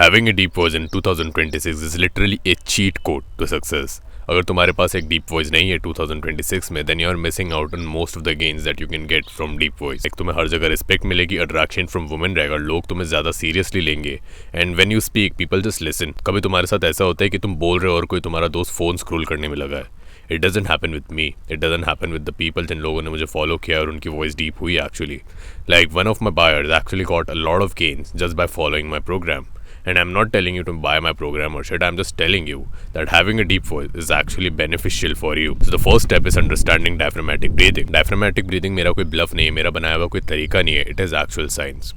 Having a deep voice in 2026 is literally a cheat code to success. अगर तुम्हारे पास एक deep voice नहीं है 2026 में, then you are missing out on most of the gains that you can get from deep voice. एक तुम्हें हर जगह respect मिलेगी, attraction from women रहेगा, लोग तुम्हें ज़्यादा seriously लेंगे. And when you speak, people just listen. कभी तुम्हारे साथ ऐसा होता है कि तुम बोल रहे हो और कोई तुम्हारा दोस्त फ़ोन स्क्रॉल करने में लगा है. It doesn't happen with me. It doesn't happen with the people जिन लोगों ने मुझे फॉलो किया और उनकी वॉइस डीप हुई actually. Like one of my buyers actually got a lot of gains just by following my program. And I'm not telling you to buy my program or shit. I'm just telling you that having a deep voice is actually beneficial for you. So the first step is understanding diaphragmatic breathing. Diaphragmatic breathing मेरा कोई bluff नहीं है, मेरा बनाया हुआ कोई तरीका नहीं है. It is actual science.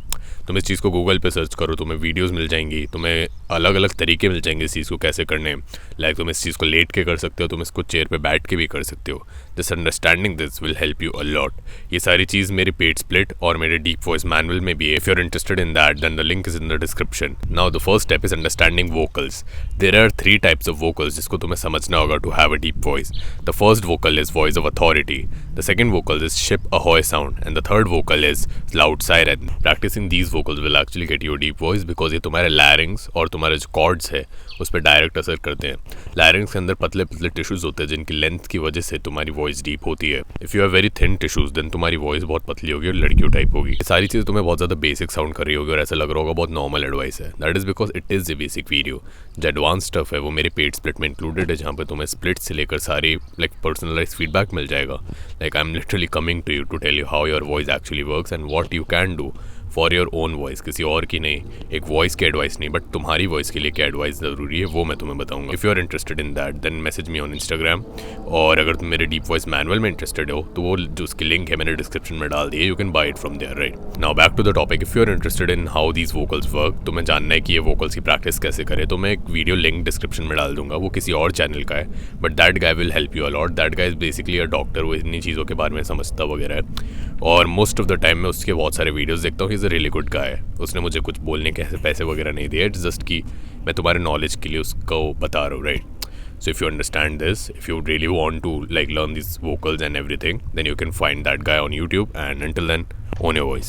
तुम इस चीज़ को गूगल पे सर्च करो, तुम्हें वीडियोस मिल जाएंगी, तुम्हें अलग अलग तरीके मिल जाएंगे इस चीज़ को कैसे करने. लाइक तुम इस चीज़ को लेट के कर सकते हो, तुम इसको चेयर पे बैठ के भी कर सकते हो. Just understanding this will help you a lot. ये सारी चीज़ मेरे पेट स्प्लिट और मेरे डीप वॉइस मैनुअल में भी है. If you are interested in that then the link is in the description. Now the first step is understanding vocals. There are 3 types of vocals जिसको तुम्हें समझना होगा to have a deep voice. The first vocal is voice of authority. The second vocal is ship ahoy sound and the third vocal is loud siren. Practising these vocals will actually get your deep voice because ये तुम्हारे लैरिंग्स और तुम्हारे जो chords है उस पर direct असर करते हैं. लैरिंग्स के अंदर पतले पतले टिश्यूज होते हैं जिनकी लेंथ की वजह से तुम्हारी वॉइस डीप होती है. If you have very thin tissues then तुम्हारी वॉइस बहुत पतली होगी और लड़कियों टाइप होगी. ये सारी चीज़ें तुम्हें बहुत ज़्यादा बेसिक साउंड कर रही होगी और ऐसा लग रहा होगा बहुत नॉर्मल एडवाइस है. That is because it is a basic video. जो एडवांस स्टफ है वो मेरे पेड स्प्लिट में इंक्लूडेड है, जहाँ पर तुम्हें स्प्लिट से लेकर सारे लाइक पर्सनलाइज फीडबैक मिल जाएगा. Like I am literally coming to you to tell you how your voice actually works and what you can do for your own voice. किसी और की नहीं, एक वॉइस की एडवाइस नहीं, बट तुम्हारी वॉइस के लिए क्या एडवाइस ज़रूरी है वो मैं तुम्हें बताऊंगा. If you are interested in that then message me on Instagram. और अगर तुम मेरे डीप वॉइस मैनुअल में इंटरेस्टेड हो तो वो जो उसकी लिंक है मैंने डिस्क्रिप्शन में डाल दी है. You can buy it from there. Right now back to the topic. If you are interested in how these vocals work, तुम्हें जानना है कि ये वोकल्स की प्रैक्टिस कैसे करें, तो मैं एक वीडियो लिंक डिस्क्रिप्शन में डाल दूंगा. वो किसी और चैनल का है but that guy will help you a lot. That guy is basically a doctor. वो इन्हीं चीज़ों के बारे में समझता वगैरह है और मोस्ट ऑफ द टाइम मैं उसके बहुत सारे वीडियोज़ देखता हूँ. He is a really good guy. उसने मुझे कुछ बोलने के ऐसे पैसे वगैरह नहीं दिए. इट्स जस्ट कि मैं तुम्हारे नॉलेज के लिए उसको बता रहा हूँ. Right so if you understand this, if you really want to like learn these vocals and everything, then you can find that guy on YouTube. And until then, own your voice.